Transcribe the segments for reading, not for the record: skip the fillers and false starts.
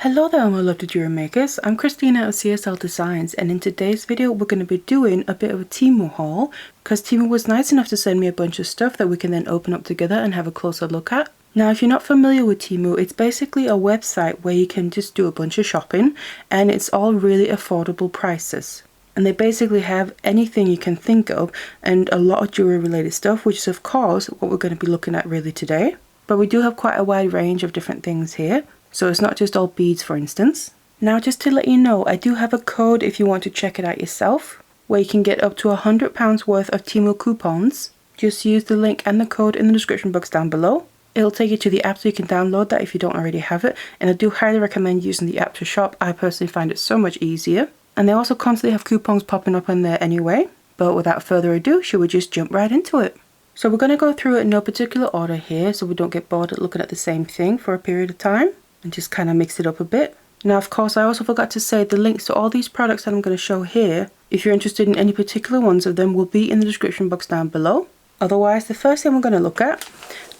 Hello there my lovely jewelry makers, I'm Christina of CSLdesigns, and in today's video we're going to be doing a bit of a Temu haul because Temu was nice enough to send me a bunch of stuff that we can then open up together and have a closer look at. Now if you're not familiar with Temu, it's basically a website where you can just do a bunch of shopping and it's all really affordable prices. And they basically have anything you can think of and a lot of jewelry related stuff, which is of course what we're going to be looking at really today. But we do have quite a wide range of different things here. So it's not just all beads, for instance. Now just to let you know, I do have a code if you want to check it out yourself, where you can get up to £100 worth of Temu coupons. Just use the link and the code in the description box down below. It'll take you to the app so you can download that if you don't already have it, and I do highly recommend using the app to shop. I personally find it so much easier. And they also constantly have coupons popping up in there anyway. But without further ado, should we just jump right into it? So we're going to go through it in no particular order here so we don't get bored at looking at the same thing for a period of time. And just kind of mix it up a bit. Now of course I also forgot to say the links to all these products that I'm going to show here, if you're interested in any particular ones of them, will be in the description box down below. Otherwise the first thing we're going to look at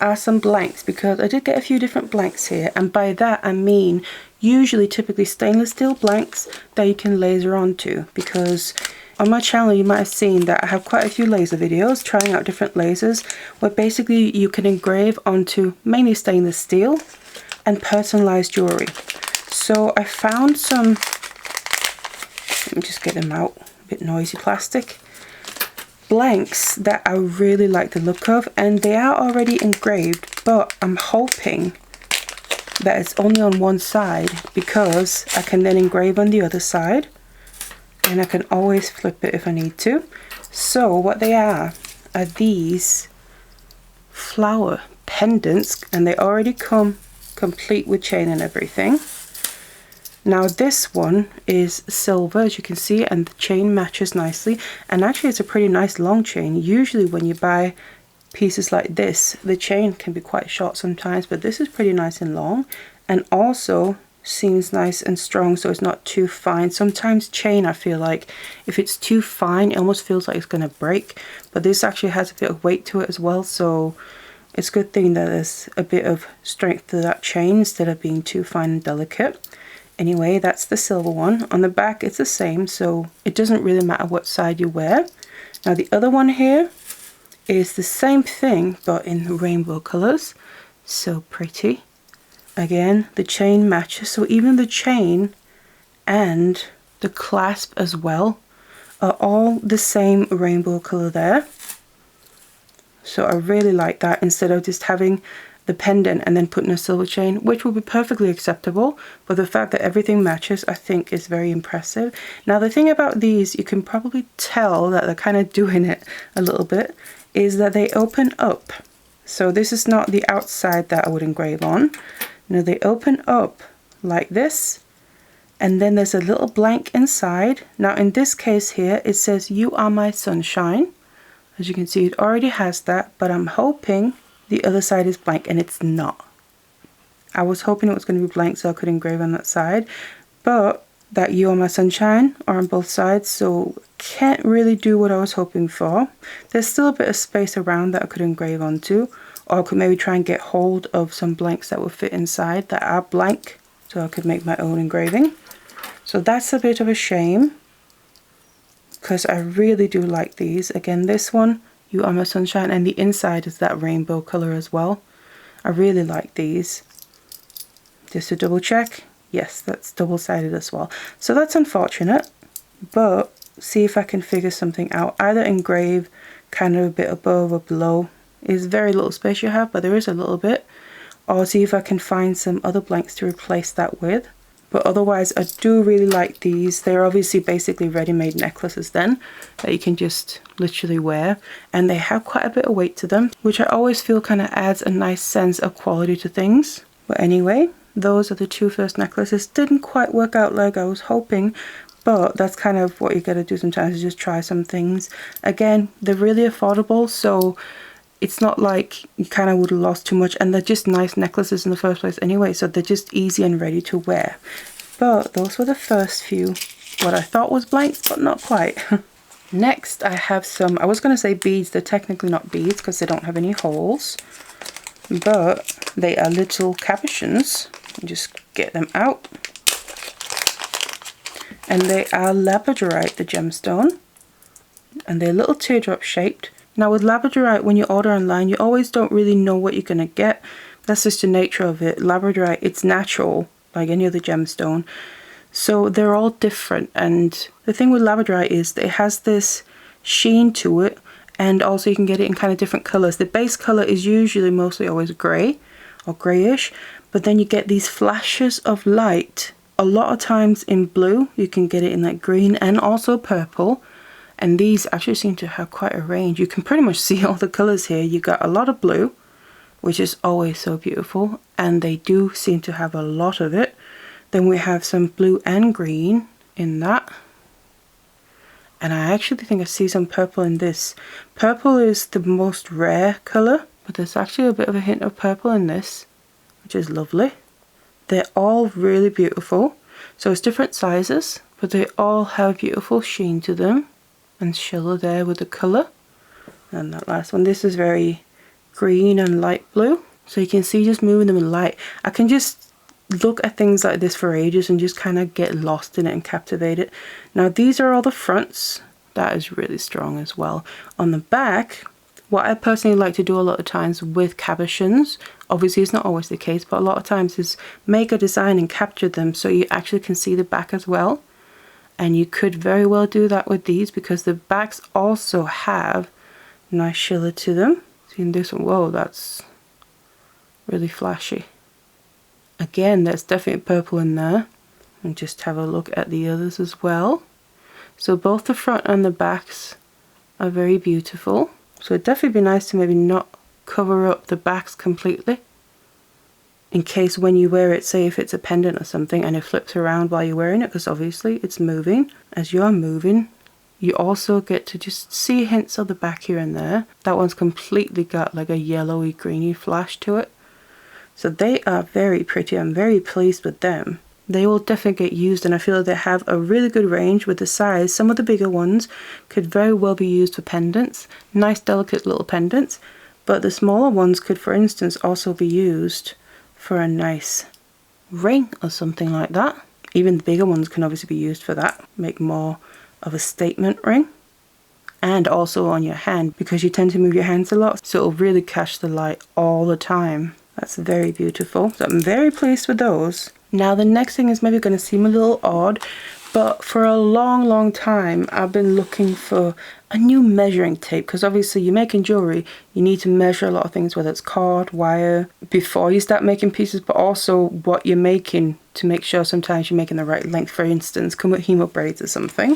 are some blanks, because I did get a few different blanks here, and by that I mean typically stainless steel blanks that you can laser onto, because on my channel you might have seen that I have quite a few laser videos trying out different lasers where basically you can engrave onto mainly stainless steel and personalized jewelry. So I found some, let me just get them out, a bit noisy plastic, blanks that I really like the look of, and they are already engraved, but I'm hoping that it's only on one side because I can then engrave on the other side and I can always flip it if I need to. So what they are these flower pendants, and they already come complete with chain and everything. Now this one is silver, as you can see, and the chain matches nicely, and actually it's a pretty nice long chain. Usually when you buy pieces like this, the chain can be quite short sometimes, but this is pretty nice and long, and also seems nice and strong, so it's not too fine. Sometimes chain, I feel like if it's too fine it almost feels like it's going to break, but this actually has a bit of weight to it as well, so it's a good thing that there's a bit of strength to that chain instead of being too fine and delicate. Anyway, that's the silver one. On the back it's the same, so it doesn't really matter what side you wear. Now the other one here is the same thing but in rainbow colors. So pretty. Again, the chain matches, so even the chain and the clasp as well are all the same rainbow color there. So I really like that, instead of just having the pendant and then putting a silver chain, which will be perfectly acceptable, but the fact that everything matches I think is very impressive. Now the thing about these, you can probably tell that they're kind of doing it a little bit, is that they open up. So this is not the outside that I would engrave on. No, they open up like this, and then there's a little blank inside. Now in this case here it says "You are my sunshine." As you can see, it already has that, but I'm hoping the other side is blank, and it's not. I was hoping it was going to be blank so I could engrave on that side, but that "You are my sunshine" are on both sides, so can't really do what I was hoping for. There's still a bit of space around that I could engrave onto, or I could maybe try and get hold of some blanks that will fit inside that are blank, so I could make my own engraving. So that's a bit of a shame, because I really do like these. Again, this one, "You are my sunshine," and the inside is that rainbow color as well. I really like these. Just to double check, yes, that's double-sided as well. So that's unfortunate, but see if I can figure something out. Either engrave kind of a bit above or below. It's very little space you have, but there is a little bit. Or see if I can find some other blanks to replace that with. But otherwise I do really like these. They're obviously basically ready-made necklaces then that you can just literally wear, and they have quite a bit of weight to them, which I always feel kind of adds a nice sense of quality to things. But anyway, those are the two first necklaces. Didn't quite work out like I was hoping, but that's kind of what you gotta do sometimes, is just try some things. Again, they're really affordable, so it's not like you kind of would have lost too much, and they're just nice necklaces in the first place anyway, so they're just easy and ready to wear. But those were the first few, what I thought was blanks, but not quite. Next I have some, I was going to say beads, they're technically not beads because they don't have any holes, but they are little cabochons. Just get them out. And they are labradorite, the gemstone, and they're little teardrop shaped. Now with labradorite, when you order online, you always don't really know what you're going to get. That's just the nature of it. Labradorite, it's natural like any other gemstone, so they're all different. And the thing with labradorite is that it has this sheen to it, and also you can get it in kind of different colors. The base color is usually mostly always grey or greyish, but then you get these flashes of light. A lot of times in blue, you can get it in like green and also purple. And these actually seem to have quite a range. You can pretty much see all the colors here. You got a lot of blue, which is always so beautiful, and they do seem to have a lot of it. Then we have some blue and green in that. And I actually think I see some purple in this. Purple is the most rare color, but there's actually a bit of a hint of purple in this, which is lovely. They're all really beautiful. So it's different sizes, but they all have beautiful sheen to them. And shimmer there with the color. And that last one, this is very green and light blue, so you can see just moving them in light. I can just look at things like this for ages and just kind of get lost in it and captivate it. Now these are all the fronts. That is really strong as well. On the back, what I personally like to do a lot of times with cabochons, obviously it's not always the case, but a lot of times is make a design and capture them so you actually can see the back as well. And you could very well do that with these, because the backs also have nice shimmer to them. See in this one, whoa, that's really flashy. Again, there's definitely purple in there. And just have a look at the others as well. So both the front and the backs are very beautiful. So it'd definitely be nice to maybe not cover up the backs completely, in case when you wear it, say if it's a pendant or something and it flips around while you're wearing it, because obviously it's moving. As you're moving, you also get to just see hints of the back here and there. That one's completely got like a yellowy greeny flash to it. So they are very pretty. I'm very pleased with them. They will definitely get used, and I feel like they have a really good range with the size. Some of the bigger ones could very well be used for pendants, nice delicate little pendants, but the smaller ones could, for instance, also be used for a nice ring or something like that. Even the bigger ones can obviously be used for that, make more of a statement ring. And also on your hand, because you tend to move your hands a lot, so it'll really catch the light all the time. That's very beautiful. So I'm very pleased with those. Now the next thing is maybe going to seem a little odd, but for a long time I've been looking for a new measuring tape, because obviously you're making jewellery, you need to measure a lot of things, whether it's cord, wire, before you start making pieces, but also what you're making to make sure sometimes you're making the right length. For instance, come with hemo braids or something.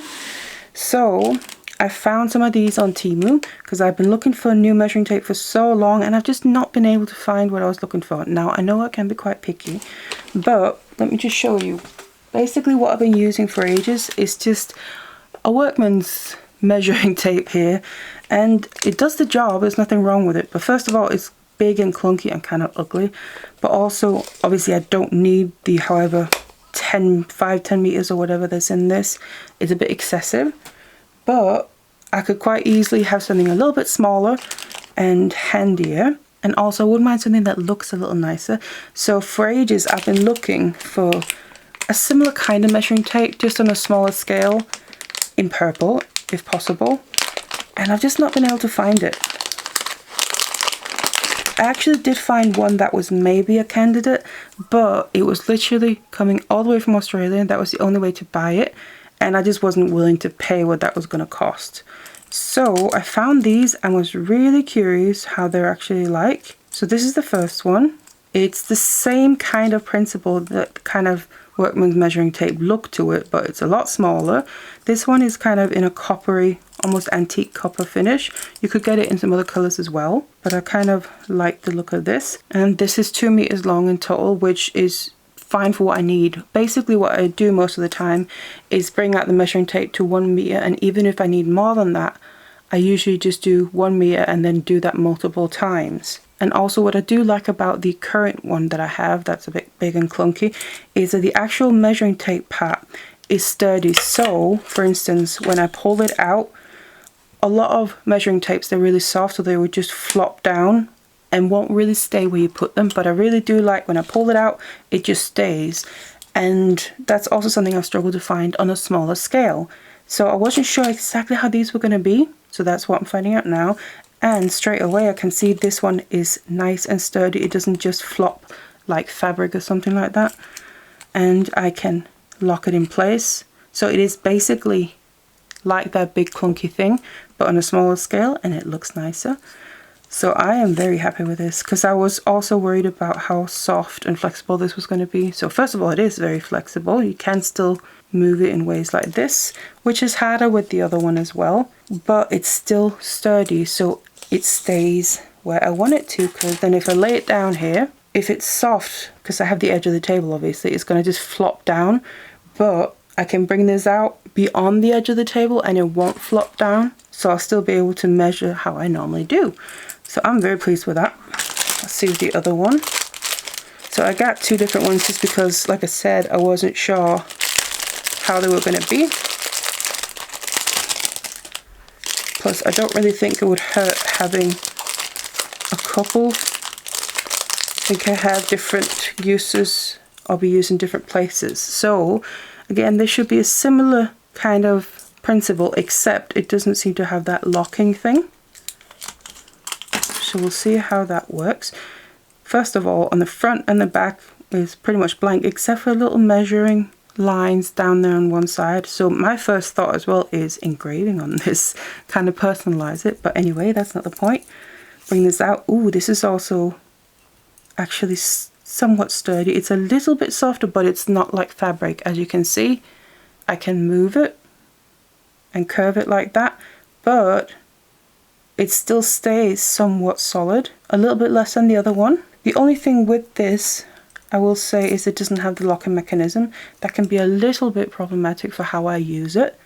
So I found some of these on Temu, because I've been looking for a new measuring tape for so long and I've just not been able to find what I was looking for. Now I know I can be quite picky, but let me just show you. Basically what I've been using for ages is just a workman's measuring tape here, and it does the job. There's nothing wrong with it, but first of all it's big and clunky and kind of ugly, but also obviously I don't need the however 10 meters or whatever that's in this. It's a bit excessive, but I could quite easily have something a little bit smaller and handier, and also I wouldn't mind something that looks a little nicer. So for ages I've been looking for a similar kind of measuring tape, just on a smaller scale, in purple if possible, and I've just not been able to find it. I actually did find one that was maybe a candidate, but it was literally coming all the way from Australia, and that was the only way to buy it, and I just wasn't willing to pay what that was going to cost. So I found these and was really curious how they're actually like. So this is the first one. It's the same kind of principle, that kind of workman's measuring tape look to it, but it's a lot smaller. This one is kind of in a coppery, almost antique copper finish. You could get it in some other colors as well, but I kind of like the look of this. And this is 2 meters long in total, which is fine for what I need. Basically what I do most of the time is bring out the measuring tape to 1 meter, and even if I need more than that, I usually just do 1 meter and then do that multiple times. And also what I do like about the current one that I have, that's a bit big and clunky, is that the actual measuring tape part is sturdy. So for instance, when I pull it out, a lot of measuring tapes, they're really soft, so they would just flop down and won't really stay where you put them, but I really do like when I pull it out, it just stays. And that's also something I've struggled to find on a smaller scale. So I wasn't sure exactly how these were going to be, so that's what I'm finding out now. And straight away I can see this one is nice and sturdy. It doesn't just flop like fabric or something like that. And I can lock it in place. So it is basically like that big clunky thing, but on a smaller scale, and it looks nicer. So I am very happy with this, because I was also worried about how soft and flexible this was going to be. So first of all, it is very flexible. You can still move it in ways like this, which is harder with the other one as well, but it's still sturdy, so it stays where I want it to. Because then if I lay it down here, if it's soft, because I have the edge of the table obviously, it's going to just flop down, but I can bring this out beyond the edge of the table and it won't flop down, so I'll still be able to measure how I normally do. So I'm very pleased with that. Let's see the other one. So I got two different ones just because, like I said, I wasn't sure how they were going to be. Plus, I don't really think it would hurt having a couple. I think I have different uses. I'll be using different places. So again, this should be a similar kind of principle, except it doesn't seem to have that locking thing. So we'll see how that works. First of all, on the front and the back is pretty much blank, except for little measuring lines down there on one side. So my first thought as well is engraving on this, kind of personalize it. But anyway, that's not the point. Bring this out. Ooh, this is also actually somewhat sturdy. It's a little bit softer, but it's not like fabric. As you can see, I can move it and curve it like that, but it still stays somewhat solid, a little bit less than the other one. The only thing with this, I will say, is it doesn't have the locking mechanism. That can be a little bit problematic for how I use it,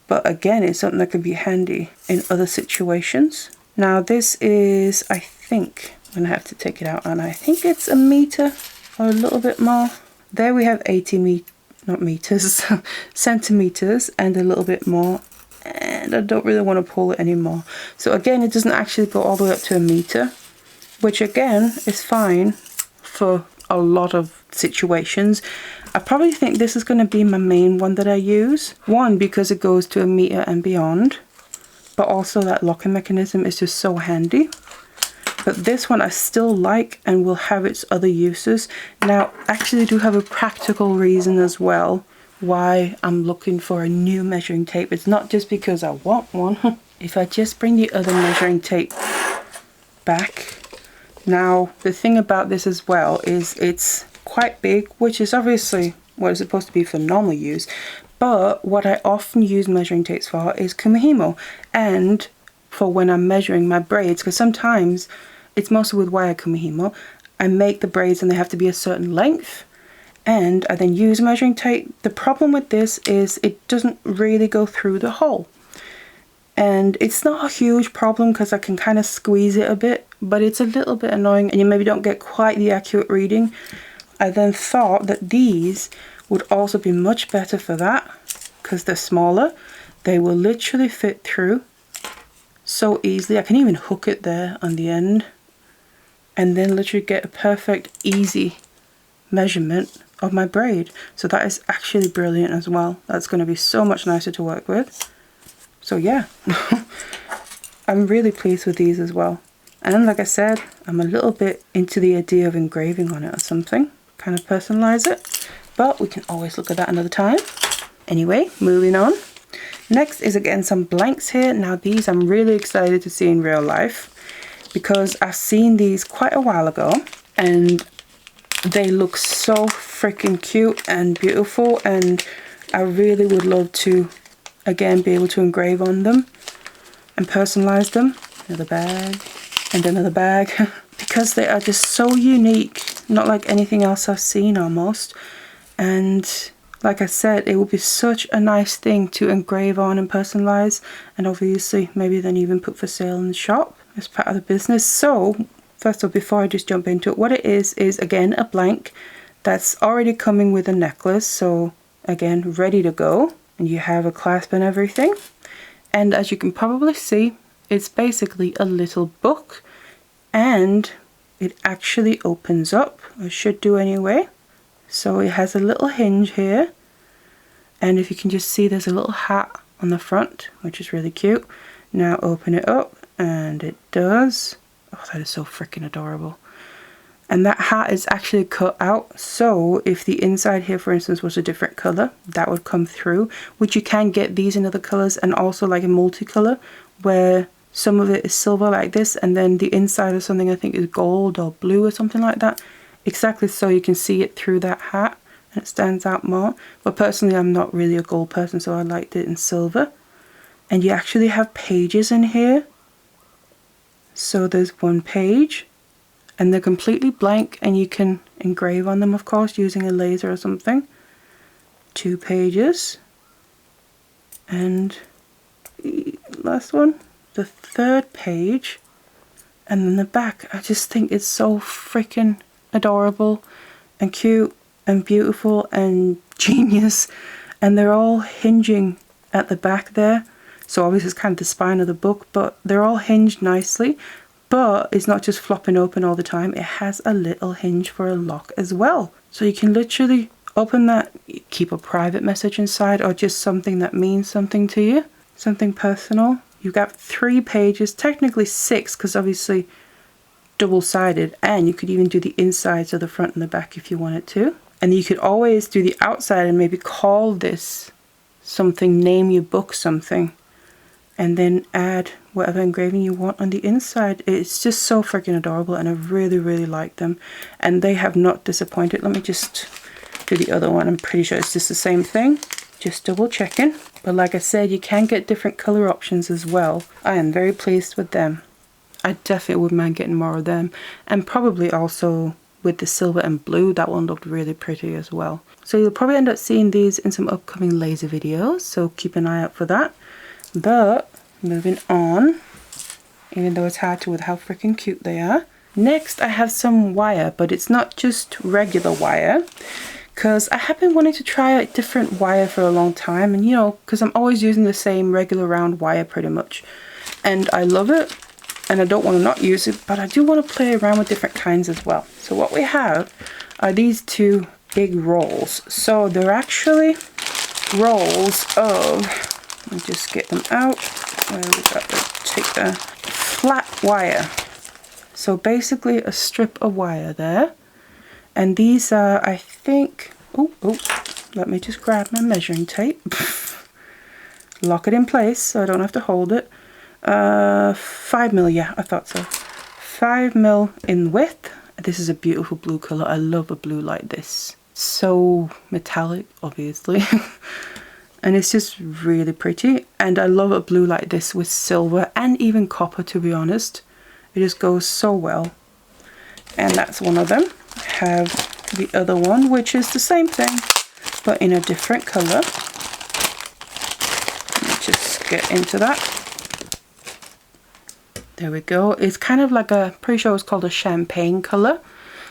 but again, it's something that can be handy in other situations. Now this is, I think, I'm gonna have to take it out, and I think it's a meter or a little bit more. There we have 80 not meters, centimeters, and a little bit more. And I don't really want to pull it anymore. So again, it doesn't actually go all the way up to a meter, which again is fine for a lot of situations. I probably think this is going to be my main one that I use. One, because it goes to a meter and beyond, but also that locking mechanism is just so handy. But this one I still like and will have its other uses. Now, I actually do have a practical reason as well why I'm looking for a new measuring tape. It's not just because I want one. If I just bring the other measuring tape back. Now, the thing about this as well is it's quite big, which is obviously what it's supposed to be for normal use. But what I often use measuring tapes for is kumihimo, and for when I'm measuring my braids, because sometimes it's mostly with wire kumihimo. I make the braids and they have to be a certain length, and I then use measuring tape. The problem with this is it doesn't really go through the hole. And it's not a huge problem because I can kind of squeeze it a bit, but it's a little bit annoying and you maybe don't get quite the accurate reading. I then thought that these would also be much better for that because they're smaller. They will literally fit through so easily. I can even hook it there on the end and then literally get a perfect, easy measurement of my braid. So that is actually brilliant as well. That's going to be so much nicer to work with. So yeah, I'm really pleased with these as well. And like I said, I'm a little bit into the idea of engraving on it or something, kind of personalize it, but we can always look at that another time. Anyway, moving on. Next is again some blanks here. Now these I'm really excited to see in real life because I've seen these quite a while ago and they look so freaking cute and beautiful, and I really would love to again be able to engrave on them and personalize them. Another bag and another bag because they are just so unique, not like anything else I've seen almost. And like I said, it would be such a nice thing to engrave on and personalize, and obviously maybe then even put for sale in the shop as part of the business. So first of all, before I just jump into it, what it is again a blank that's already coming with a necklace, so again ready to go, and you have a clasp and everything. And as you can probably see, it's basically a little book, and it actually opens up, or should do anyway. So it has a little hinge here, and if you can just see, there's a little hat on the front, which is really cute. Now open it up, and it does. Oh, that is so freaking adorable. And that hat is actually cut out, so if the inside here, for instance, was a different color, that would come through, which you can get these in other colors, and also like a multicolor where some of it is silver like this, and then the inside of something I think is gold or blue or something like that. Exactly, so you can see it through that hat and it stands out more. But personally, I'm not really a gold person, so I liked it in silver. And you actually have pages in here. So there's one page, and they're completely blank, and you can engrave on them, of course, using a laser or something. 2 pages, and the last one, the 3rd page, and then the back. I just think it's so freaking adorable and cute and beautiful and genius, and they're all hinging at the back there. So obviously it's kind of the spine of the book, but they're all hinged nicely. But it's not just flopping open all the time, it has a little hinge for a lock as well. So you can literally open that, keep a private message inside, or just something that means something to you, something personal. You've got 3 pages, technically 6, because obviously double-sided, and you could even do the insides of the front and the back if you wanted to. And you could always do the outside and maybe call this something, name your book something, and then add whatever engraving you want on the inside. It's just so freaking adorable, and I really, really like them, and they have not disappointed. Let me just do the other one. I'm pretty sure it's just the same thing, just double checking. But like I said, you can get different color options as well. I am very pleased with them. I definitely wouldn't mind getting more of them, and probably also with the silver and blue, that one looked really pretty as well. So you'll probably end up seeing these in some upcoming laser videos, so keep an eye out for that. But moving on, even though it's hard to with how freaking cute they are. Next I have some wire, but it's not just regular wire, because I have been wanting to try a different wire for a long time, and you know, because I'm always using the same regular round wire pretty much, and I love it, and I don't want to not use it, but I do want to play around with different kinds as well. So what we have are these 2 big rolls. So they're actually rolls of, let me just get them out, where we got to take the flat wire. So basically a strip of wire there, and these are, I think, oh, let me just grab my measuring tape, lock it in place so I don't have to hold it. 5 mil, yeah, I thought so. 5 mil in width. This is a beautiful blue color. I love a blue like this. So metallic, obviously. And it's just really pretty, and I love a blue like this with silver and even copper, to be honest. It just goes so well. And that's one of them. I have the other one, which is the same thing but in a different color. Let me just get into that. There we go. It's kind of like a, pretty sure it's called a champagne color,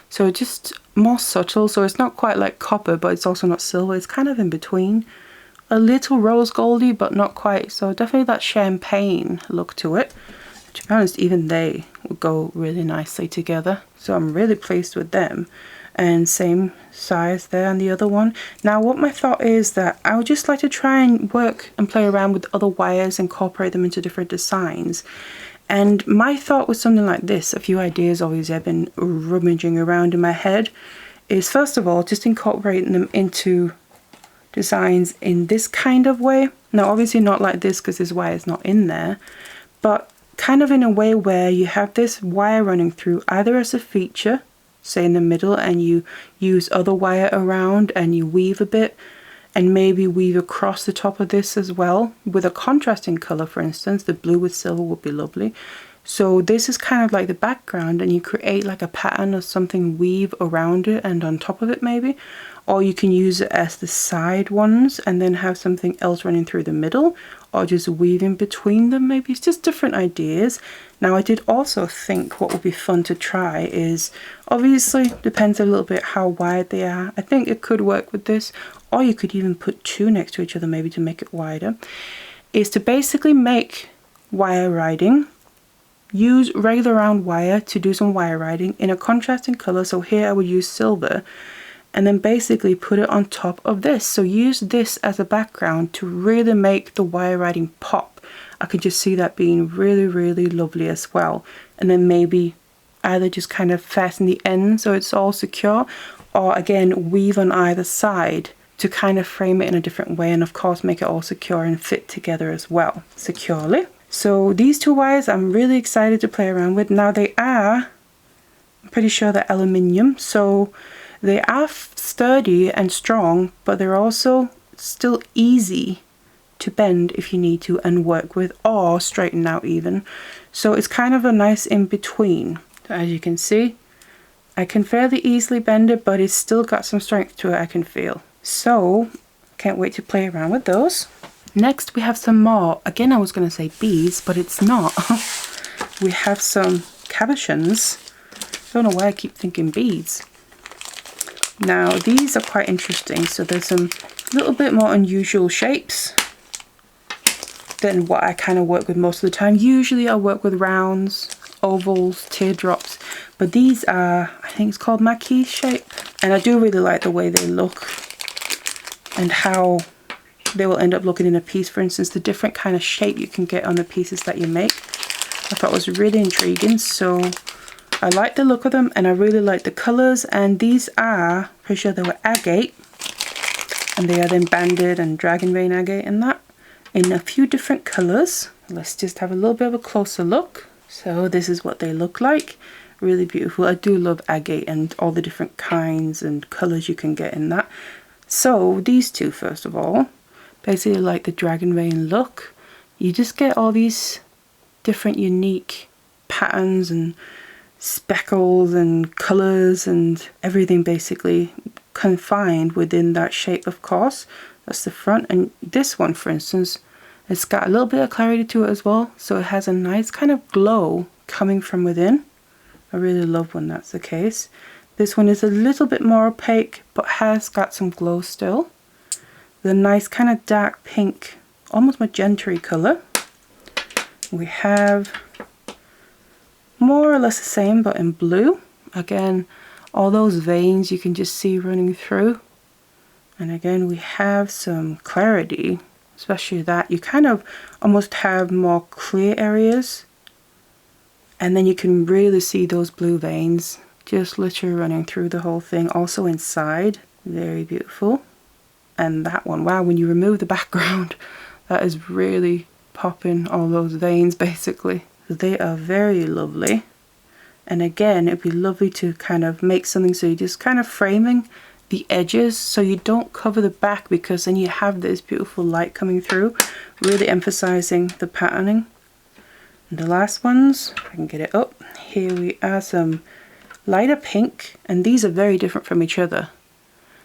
so just more subtle. So it's not quite like copper, but it's also not silver. It's kind of in between. A little rose goldy, but not quite. So definitely that champagne look to it. To be honest, even they will go really nicely together. So I'm really pleased with them. And same size there on the other one. Now what my thought is that I would just like to try and work and play around with other wires, incorporate them into different designs. And my thought was something like this. A few ideas obviously I've been rummaging around in my head. Is first of all just incorporating them into designs in this kind of way. Now obviously not like this because this wire is not in there, but kind of in a way where you have this wire running through either as a feature, say in the middle, and you use other wire around and you weave a bit, and maybe weave across the top of this as well with a contrasting color. For instance, the blue with silver would be lovely. So this is kind of like the background, and you create like a pattern or something, weave around it and on top of it maybe. Or you can use it as the side ones and then have something else running through the middle, or just weaving between them maybe. It's just different ideas. Now I did also think what would be fun to try is, obviously depends a little bit how wide they are. I think it could work with this, or you could even put 2 next to each other maybe to make it wider, is to basically make wire riding use regular round wire to do some wire riding in a contrasting color. So here I would use silver, and then basically put it on top of this. So use this as a background to really make the wire riding pop. I could just see that being really, really lovely as well. And then maybe either just kind of fasten the end so it's all secure, or again weave on either side to kind of frame it in a different way, and of course make it all secure and fit together as well securely. So these two wires I'm really excited to play around with. Now they are, I'm pretty sure they're aluminium, so they are sturdy and strong, but they're also still easy to bend if you need to and work with, or straighten out even. So it's kind of a nice in between. So as you can see, I can fairly easily bend it, but it's still got some strength to it, I can feel. So can't wait to play around with those. Next we have some more, again I was going to say beads, but it's not. We have some cabochons. Don't know why I keep thinking beads. Now these are quite interesting. So there's some little bit more unusual shapes than what I kind of work with most of the time. Usually I work with rounds, ovals, teardrops, but these are, I think it's called maquis shape, and I do really like the way they look and how they will end up looking in a piece. For instance, the different kind of shape you can get on the pieces that you make, I thought was really intriguing. So I like the look of them, and I really like the colors. And these are, pretty sure they were agate, and they are then banded and dragon vein agate and that in a few different colors. Let's just have a little bit of a closer look. So this is what they look like. Really beautiful. I do love agate and all the different kinds and colors you can get in that. So these two, first of all, basically like the dragon vein look. You just get all these different unique patterns and speckles and colors and everything basically confined within that shape, of course. That's the front. And this one, for instance, it's got a little bit of clarity to it as well, so it has a nice kind of glow coming from within. I really love when that's the case. This one is a little bit more opaque, but has got some glow still. The nice kind of dark pink, almost magenta color. We have more or less the same, but in blue. Again, all those veins you can just see running through. And again, we have some clarity, especially that you kind of almost have more clear areas. And then you can really see those blue veins just literally running through the whole thing. Also inside, very beautiful. And that one, wow, when you remove the background, that is really popping all those veins basically. They are very lovely. And again, it'd be lovely to kind of make something so you're just kind of framing the edges so you don't cover the back, because then you have this beautiful light coming through, really emphasizing the patterning. And the last ones, if I can get it up, here we are, some lighter pink, and these are very different from each other.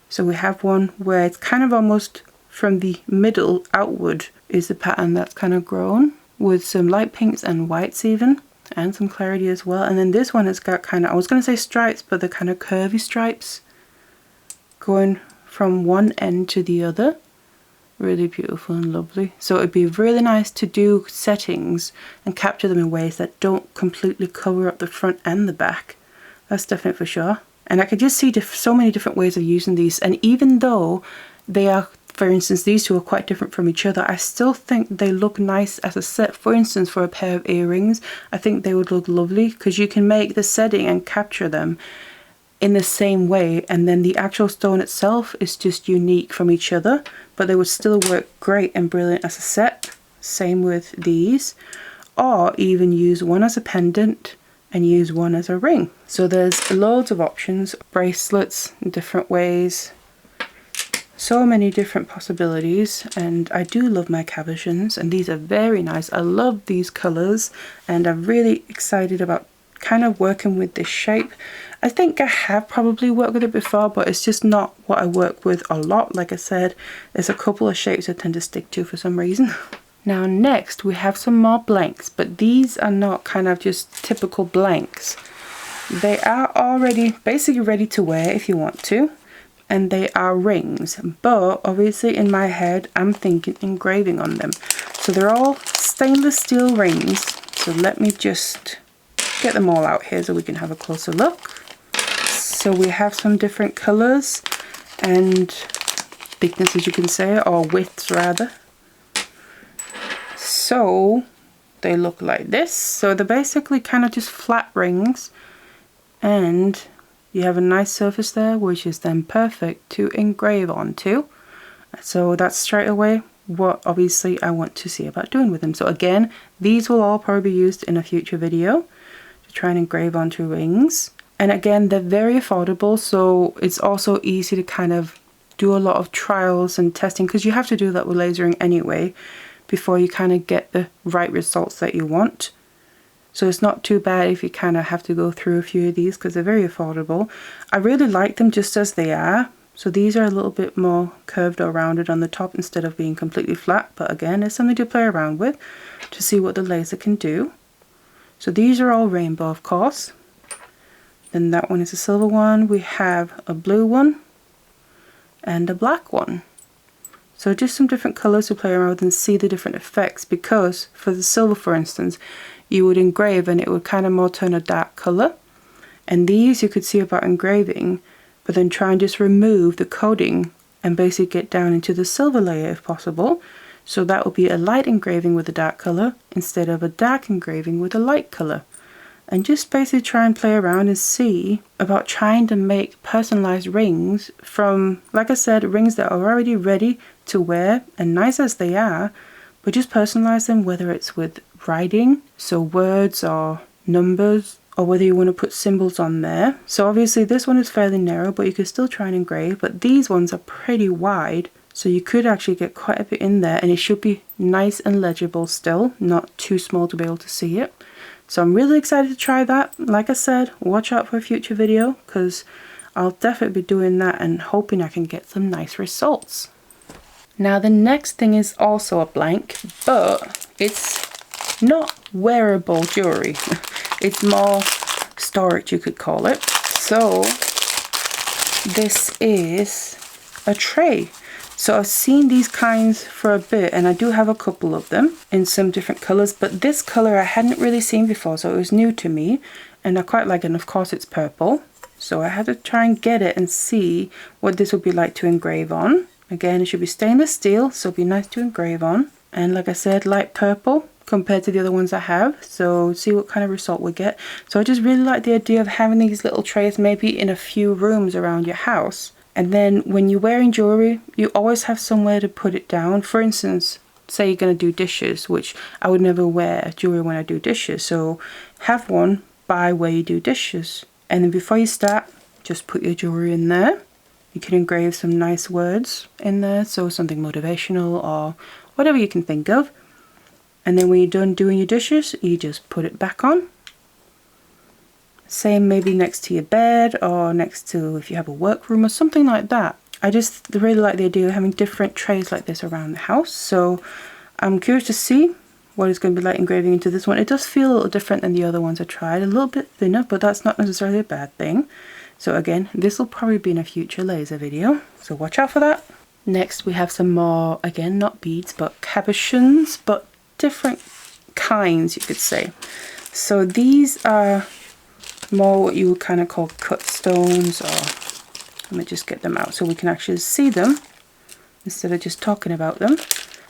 So we have one where it's kind of almost from the middle outward is the pattern that's kind of grown, with some light pinks and whites even, and some clarity as well. And then this one has got kind of, I was going to say stripes, but they're kind of curvy stripes going from one end to the other. Really beautiful and lovely. So it'd be really nice to do settings and capture them in ways that don't completely cover up the front and the back. That's definite for sure. And I could just see so many different ways of using these. And even though they are, for instance, these two are quite different from each other, I still think they look nice as a set. For instance, for a pair of earrings, I think they would look lovely, because you can make the setting and capture them in the same way, and then the actual stone itself is just unique from each other, but they would still work great and brilliant as a set. Same with these, or even use one as a pendant and use one as a ring. So there's loads of options, bracelets in different ways, so many different possibilities. And I do love my cabochons, and these are very nice. I love these colors, and I'm really excited about kind of working with this shape. I think I have probably worked with it before, but it's just not what I work with a lot. Like I said, there's a couple of shapes I tend to stick to for some reason. Now next we have some more blanks, but these are not kind of just typical blanks. They are already basically ready to wear if you want to, and they are rings, but obviously in my head I'm thinking engraving on them. So they're all stainless steel rings, So let me just get them all out here so we can have a closer look. So we have some different colors and thicknesses, you can say, or widths rather. So they look like this. So they're basically kind of just flat rings, and you have a nice surface there, which is then perfect to engrave onto. So that's straight away what obviously I want to see about doing with them. So again, these will all probably be used in a future video to try and engrave onto rings. And again, they're very affordable, so it's also easy to kind of do a lot of trials and testing, because you have to do that with lasering anyway before you kind of get the right results that you want. So it's not too bad if you kind of have to go through a few of these, because they're very affordable. I really like them just as they are. So these are a little bit more curved or rounded on the top instead of being completely flat. But again, it's something to play around with to see what the laser can do. So these are all rainbow, of course. Then that one is a silver one. We have a blue one and a black one. So just some different colors to play around with and see the different effects, because for the silver, for instance, you would engrave and it would kind of more turn a dark color. And these you could see about engraving, but then try and just remove the coating and basically get down into the silver layer if possible. So that would be a light engraving with a dark color instead of a dark engraving with a light color. And just basically try and play around and see about trying to make personalized rings from, like I said, rings that are already ready to wear and nice as they are, but just personalize them, whether it's with writing, so words or numbers, or whether you want to put symbols on there. So obviously this one is fairly narrow, but you could still try and engrave, but these ones are pretty wide, so you could actually get quite a bit in there, and it should be nice and legible still, not too small to be able to see it. So I'm really excited to try that. Like I said, watch out for a future video, because I'll definitely be doing that and hoping I can get some nice results. Now the next thing is also a blank, but it's not wearable jewelry. It's more storage, you could call it. So this is a tray. So I've seen these kinds for a bit, and I do have a couple of them in some different colors, but this color I hadn't really seen before, so it was new to me, and I quite like it, and of course it's purple. So I had to try and get it and see what this would be like to engrave on. Again, it should be stainless steel, so it'd be nice to engrave on. And like I said, light purple compared to the other ones I have, so see what kind of result we get. So I just really like the idea of having these little trays maybe in a few rooms around your house. And then when you're wearing jewelry, you always have somewhere to put it down. For instance, say you're going to do dishes, which I would never wear jewelry when I do dishes. So have one by where you do dishes. And then before you start, just put your jewelry in there. You can engrave some nice words in there, so something motivational or whatever you can think of. And then when you're done doing your dishes, you just put it back on. Same maybe next to your bed, or next to if you have a workroom or something like that. I just really like the idea of having different trays like this around the house. So I'm curious to see what it's going to be like engraving into this one. It does feel a little different than the other ones I tried. A little bit thinner, but that's not necessarily a bad thing. So again, this will probably be in a future laser video, so watch out for that. Next we have some more, again, not beads, but cabochons, but different kinds, you could say. So these are more what you would kind of call cut stones, or let me just get them out so we can actually see them instead of just talking about them.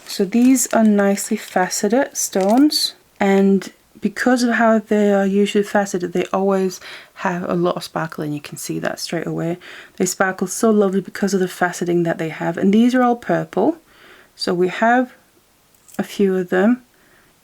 So these are nicely faceted stones, and because of how they are usually faceted, they always have a lot of sparkle, and you can see that straight away. They sparkle so lovely because of the faceting that they have, and these are all purple. So we have a few of them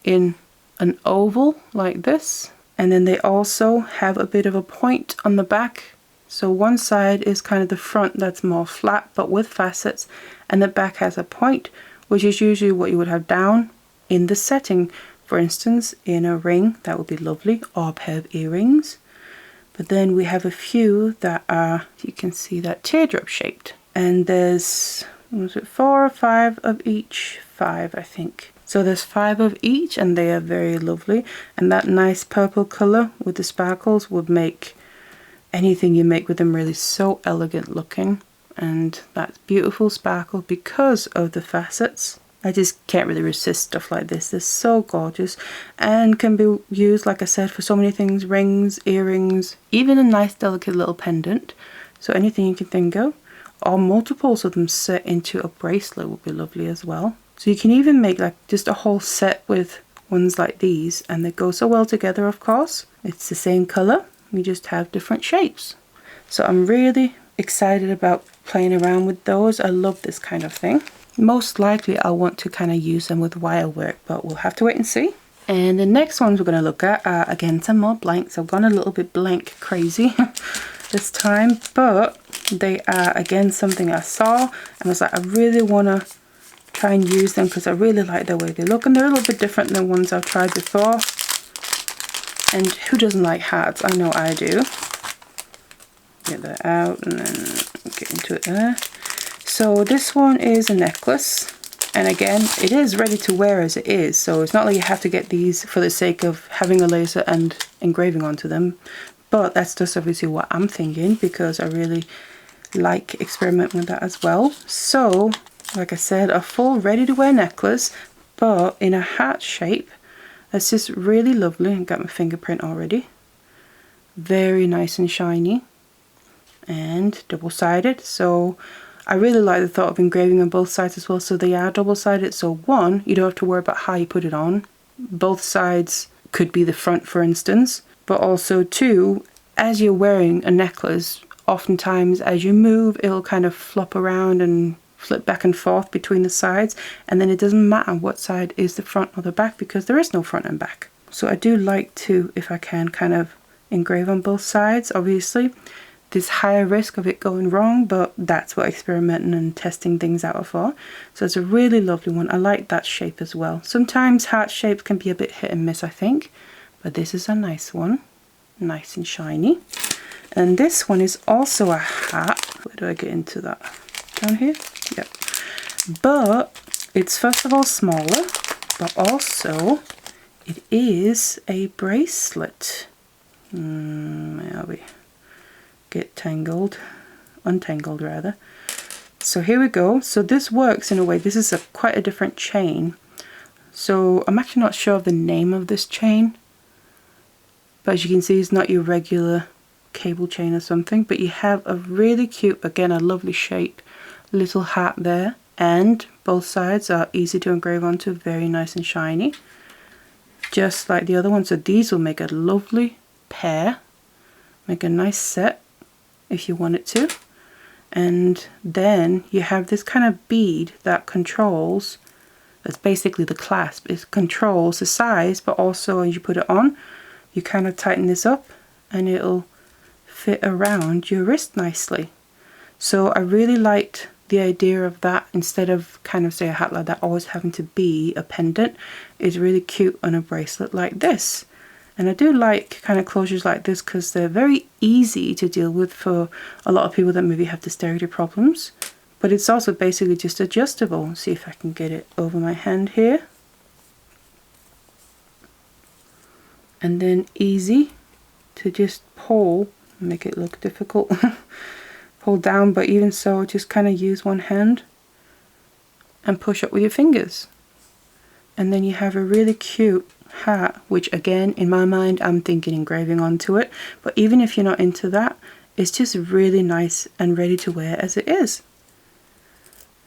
in an oval like this, and then they also have a bit of a point on the back. So one side is kind of the front that's more flat but with facets, and the back has a point, which is usually what you would have down in the setting. For instance, in a ring, that would be lovely, or a pair of earrings. But then we have a few that are, you can see that teardrop shaped, and there's, was it 4 or 5 of each? 5, I think. So there's 5 of each, and they are very lovely, and that nice purple color with the sparkles would make anything you make with them really so elegant looking. And that's beautiful sparkle because of the facets. I just can't really resist stuff like this. They're so gorgeous and can be used, like I said, for so many things. Rings, earrings, even a nice delicate little pendant. So anything you can think of. Or multiples of them set into a bracelet would be lovely as well. So you can even make like just a whole set with ones like these, and they go so well together, of course. It's the same color, we just have different shapes. So I'm really excited about playing around with those. I love this kind of thing. Most likely I'll want to kind of use them with wire work, but we'll have to wait and see. And the next ones we're going to look at are again some more blanks. I've gone a little bit blank crazy this time, but they are again something I saw and was like, I really want to try and use them because I really like the way they look, and they're a little bit different than ones I've tried before. And who doesn't like hearts? I know I do. Get that out and then get into it there. So this one is a necklace, and again it is ready to wear as it is, so it's not like you have to get these for the sake of having a laser and engraving onto them. But that's just obviously what I'm thinking, because I really like experimenting with that as well. So like I said, a full ready to wear necklace, but in a heart shape. That's just really lovely. I've got my fingerprint already. Very nice and shiny and double-sided. So I really like the thought of engraving on both sides as well. So they are double-sided, so one, you don't have to worry about how you put it on. Both sides could be the front, for instance. But also two, as you're wearing a necklace, oftentimes as you move, it'll kind of flop around and flip back and forth between the sides, and then it doesn't matter what side is the front or the back because there is no front and back. So I do like to, if I can, kind of engrave on both sides. Obviously there's higher risk of it going wrong, but that's what experimenting and testing things out are for. So it's a really lovely one. I like that shape as well. Sometimes heart shapes can be a bit hit and miss, I think, but this is a nice one, nice and shiny. And this one is also a hat. Where do I get into that? Down here? Yep. But it's first of all smaller, but also it is a bracelet. Where are we? Get tangled, untangled rather. So here we go. So this works in a way. This is quite a different chain. So I'm actually not sure of the name of this chain, but as you can see, it's not your regular cable chain or something, but you have a really cute, again, a lovely shape, little hat there, and both sides are easy to engrave onto, very nice and shiny, just like the other one. So these will make a lovely pair, make a nice set if you wanted to. And then you have this kind of bead that controls, that's basically the clasp. It controls the size, but also as you put it on, you kind of tighten this up and it'll fit around your wrist nicely. So I really liked the idea of that, instead of kind of say a hat like that always having to be a pendant. It's really cute on a bracelet like this. And I do like kind of closures like this because they're very easy to deal with for a lot of people that maybe have dexterity problems. But it's also basically just adjustable. See if I can get it over my hand here. And then easy to just pull, make it look difficult. Pull down, but even so, just kind of use one hand and push up with your fingers. And then you have a really cute hat, which again, in my mind, I'm thinking engraving onto it. But even if you're not into that, it's just really nice and ready to wear as it is.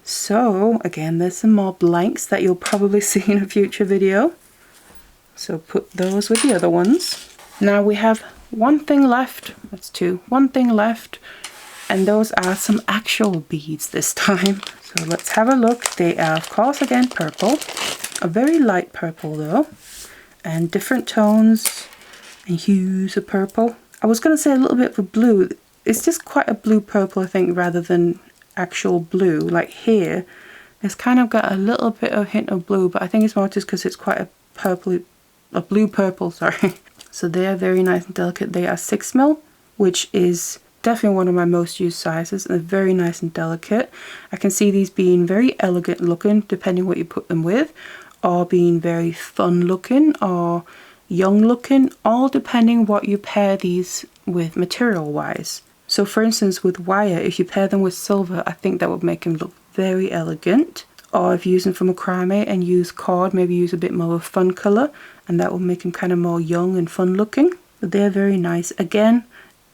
So again, there's some more blanks that you'll probably see in a future video. So put those with the other ones. Now we have one thing left. That's two. One thing left. And those are some actual beads this time. So let's have a look. They are, of course, again, purple. A very light purple though. And different tones and hues of purple. I was going to say a little bit of a blue. It's just quite a blue purple, I think, rather than actual blue. Like here, it's kind of got a little bit of hint of blue, but I think it's more just because it's quite a blue purple, sorry. So they are very nice and delicate. They are 6mm, which is definitely one of my most used sizes, and they're very nice and delicate. I can see these being very elegant looking depending what you put them with, or being very fun looking or young looking, all depending what you pair these with material wise. So for instance, with wire, if you pair them with silver, I think that would make them look very elegant. Or if you're using for macrame and use cord, maybe use a bit more of a fun colour, and that will make them kind of more young and fun looking. But they're very nice. Again,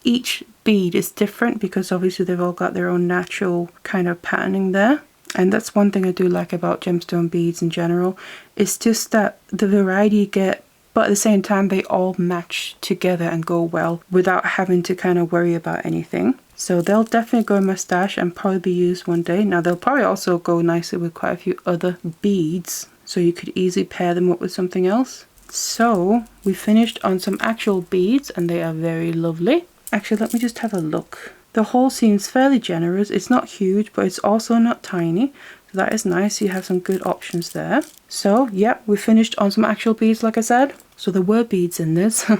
each bead is different because obviously they've all got their own natural kind of patterning there. And that's one thing I do like about gemstone beads in general. It's just that the variety you get, but at the same time they all match together and go well without having to kind of worry about anything. So they'll definitely go in my stash and probably be used one day. Now they'll probably also go nicely with quite a few other beads, so you could easily pair them up with something else. So we finished on some actual beads and they are very lovely. Actually, let me just have a look. The hole seems fairly generous. It's not huge, but it's also not tiny. So that is nice. You have some good options there. So yeah, we finished on some actual beads, like I said. So there were beads in this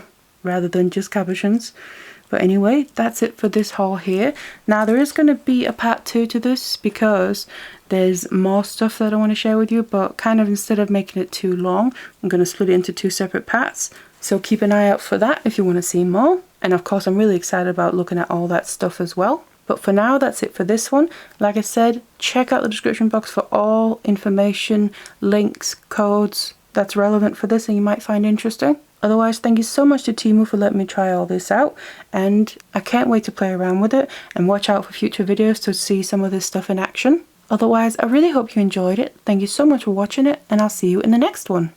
rather than just cabochons. But anyway, that's it for this haul here. Now there is going to be a part 2 to this because there's more stuff that I want to share with you, but kind of instead of making it too long, I'm going to split it into 2 separate parts. So keep an eye out for that if you want to see more. And of course, I'm really excited about looking at all that stuff as well. But for now, that's it for this one. Like I said, check out the description box for all information, links, codes that's relevant for this and you might find interesting. Otherwise, thank you so much to Temu for letting me try all this out, and I can't wait to play around with it and watch out for future videos to see some of this stuff in action. Otherwise, I really hope you enjoyed it. Thank you so much for watching it, and I'll see you in the next one.